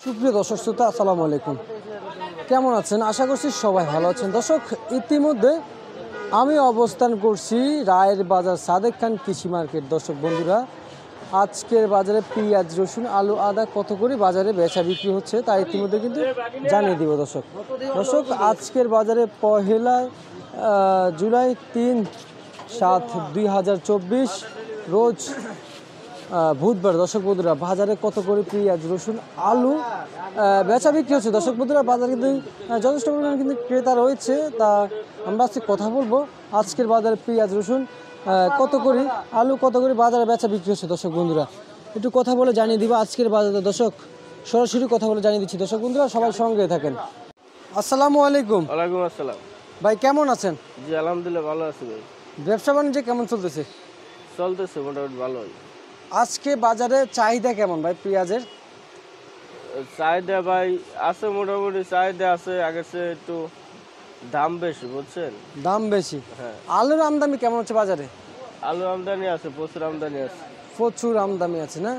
সুপ্রিয় দর্শক শ্রোতা, আসসালামু আলাইকুম। কেমন আছেন? আশা করছি সবাই ভালো আছেন। দর্শক, ইতিমধ্যে আমি অবস্থান করছি রায়ের বাজার সাদেক খান কৃষি মার্কেট। দর্শক বন্ধুরা, আজকের বাজারে পেঁয়াজ, রসুন, আলু, আদা কত করে বাজারে বেচা বিক্রি হচ্ছে তা ইতিমধ্যে কিন্তু জানিয়ে দিব। দর্শক, আজকের বাজারে পহেলা জুলাই 3/7/2024 রোজ বুধবার। দর্শক বন্ধুরা, বাজারে কত করে পেঁয়াজ, রসুন, আলু বেচা বিক্রি হচ্ছে। দর্শক বন্ধুরা, বাজারে কিন্তু যথেষ্ট পরিমাণে কিন্তু ক্রেতা রয়েছে। তা আমরা আজকে কথা বলবো আজকের বাজারে পেঁয়াজ, রসুন কত করে, আলু কত করে বাজারে বেচা বিক্রি হচ্ছে। দর্শক বন্ধুরা, একটু কথা বলে জানিয়ে দিব আজকের বাজারে। দর্শক, সরাসরি কথা বলে জানিয়ে দিচ্ছি। দর্শক বন্ধুরা, সবাই সঙ্গে থাকেন। আসসালামু আলাইকুম। ওয়ালাইকুম আসসালাম। ভাই কেমন আছেন? জি আলহামদুলিল্লাহ ভালো আছি ভাই। ব্যবসা বাণিজ্য কেমন চলতেছে? চলতেছে মোটামুটি ভালোই। আজকে বাজারে চাহিদা কেমন ভাই পেঁয়াজের? চাহিদা ভাই আছে, মোটামুটি চাহিদা আছে, আগের চেয়ে একটু দাম বেশি, বুঝছেন? দাম বেশি। হ্যাঁ। আলুর আমদানি কেমন হচ্ছে বাজারে? আলু আমদানি আছে, প্রচুর আমদানি আছে। প্রচুর আমদানি আছে না?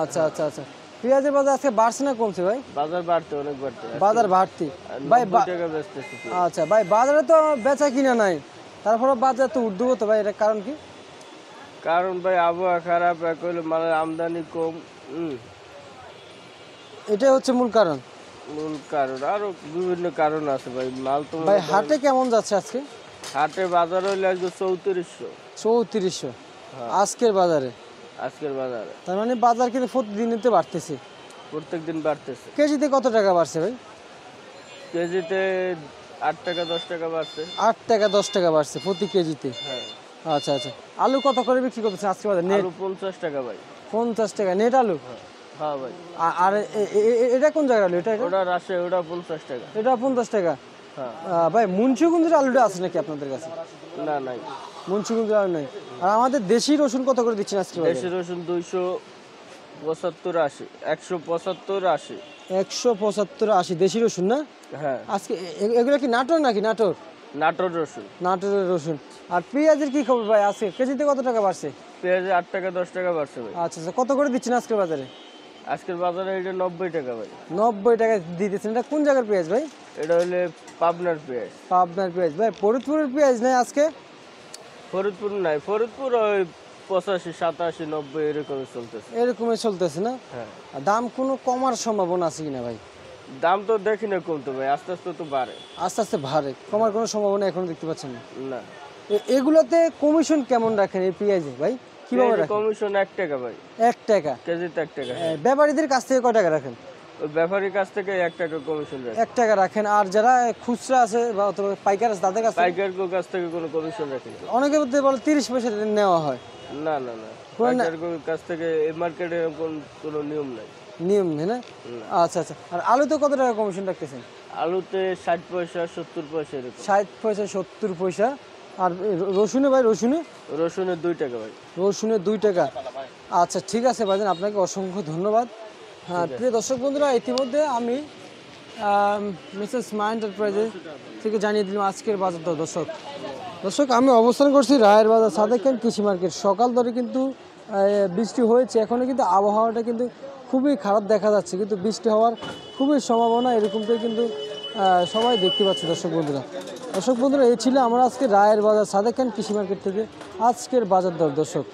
আচ্ছা আচ্ছা আচ্ছা। পেঁয়াজের বাজার আজকে বাড়ছে না কমছে ভাই? বাজার বাড়তে, অনেক বাড়তে। বাজার বাড়তি ভাই। 90 টাকা বেচতেছি। আচ্ছা ভাই, বাজারে তো বেচা কিনা নাই, তারপরে বাজার তো ঊর্ধ্বগত ভাই, এটা কারণ কি? কারণ ভাই আবহাওয়া খারাপ, এক হইলো মালের আমদানি কম। এটাই হচ্ছে মূল কারণ। মূল কারণ আরো বিভিন্ন কারণ আছে ভাই। মাল তো ভাই হাটে কেমন যাচ্ছে আজকে? হাটে বাজার হইলে একদম 3400। 3400 আজকের বাজারে? আজকের বাজারে তার মানে বাজার কিন্তু প্রতিদিনই তো বাড়তেছে, প্রত্যেকদিন বাড়তেছে। কেজিতে কত টাকা বাড়ছে ভাই? কেজিতে 8 টাকা 10 টাকা বাড়ছে। 8 টাকা 10 টাকা বাড়ছে প্রতি কেজিতে। হ্যাঁ। আচ্ছা আচ্ছা। আলু কত করে বিক্রি করতেছেন আজকে বাজারে? নেট আলু 50 টাকা ভাই। 50 টাকা নেট আলু? হ্যাঁ ভাই। আর এটা কোন জায়গার আলু? এটা ওটা রাজশাহী, ওটা 50 টাকা। এটা 50 টাকা। হ্যাঁ। ভাই মুন্সিগঞ্জের আলুটা আছে নাকি আপনাদের কাছে? না নাই। মুন্সিগঞ্জের আলু নাই। আর আমাদের দেশি রসুন কত করে দিচ্ছেন আজকে বাজারে? দেশি রসুন 275 80, 175 80। 175 80 দেশি রসুন না? হ্যাঁ। আজকে এগুলো কি নাটোর নাকি? নাটোর? নাটোর রসুন। নাটোরের রসুন। আর পেঁয়াজের কি খবর ভাই? আজকে কেজিতে কত টাকা বাড়ছে? পেঁয়াজে 8 টাকা 10 টাকা বাড়ছে ভাই। আচ্ছা আচ্ছা। কত করে দিচ্ছেন আজকের বাজারে? আজকের বাজারে এটা 90 টাকা ভাই। 90 টাকা দিতেছেন। এটা কোন জায়গার পেঁয়াজ ভাই? এটা হইলে পাবনার পেঁয়াজ। পাবনার পেঁয়াজ। ভাই ফরিদপুরের পেঁয়াজ নেই আজকে? ফরিদপুর নাই, ফরিদপুর ওই 85 87 90 এরকমই চলতেছে। এরকমই চলতেছে না? হ্যাঁ। আর দাম কোনো কমার সম্ভাবনা আছে কিনা ভাই? দাম তো দেখি না কমতো ভাই, আস্তে আস্তে তো বাড়ে। আস্তে আস্তে ভারে, কমার কোনো সম্ভাবনা এখনো দেখতে পাচ্ছেন না? না। এগুলোতে কমিশন কেমন রাখেন এই পেঁয়াজে ভাই? কিভাবে রাখেন? কমিশন 1 টাকা ভাই। 1 টাকা কেজিতে 1 টাকা। ব্যাপারীদের কাছ থেকে কয় টাকা রাখেন? ওই ব্যাপারীর কাছ থেকে 1 টাকা কমিশন রাখে। 1 টাকা রাখেন। আর যারা খুচরা আছে বা অথবা পাইকার আছে তাদের কাছে? পাইকারের কাছ থেকে কোনো কমিশন রাখে না। অনেকে বলে 30 পয়সা নেওয়া হয়। না না না, পাইকারের কাছ থেকে এই মার্কেটে কোনো নিয়ম নাই। নিয়ম নেই না? আচ্ছা আচ্ছা। আর আলুতে কত টাকা কমিশন রাখতেছেন? আলুতে 60 পয়সা 70 পয়সা এরকম। 60 পয়সা 70 পয়সা। আর রসুনে ভাই? রসুনের 2 টাকা ভাই। রসুনের 2 টাকা। আচ্ছা ঠিক আছে ভাইজান, আপনাকে অসংখ্য ধন্যবাদ। হ্যাঁ প্রিয় দর্শক বন্ধুরা, ইতিমধ্যে আমি মিসেস মা এন্টারপ্রাইজের থেকে জানিয়ে দিলাম আজকের বাজার দর। দর্শক আমি অবস্থান করছি রায়ের বাজার সাদেক খান কৃষি মার্কেট। সকাল ধরে কিন্তু বৃষ্টি হয়েছে, এখনও কিন্তু আবহাওয়াটা কিন্তু খুবই খারাপ দেখা যাচ্ছে, কিন্তু বৃষ্টি হওয়ার খুবই সম্ভাবনা এরকমটাই কিন্তু সবাই দেখতে পাচ্ছে। দর্শক বন্ধুরা, এই ছিল আমরা আজকে রায়ের বাজার সাদেক খান কৃষি মার্কেট থেকে আজকের বাজার দর। দর্শক।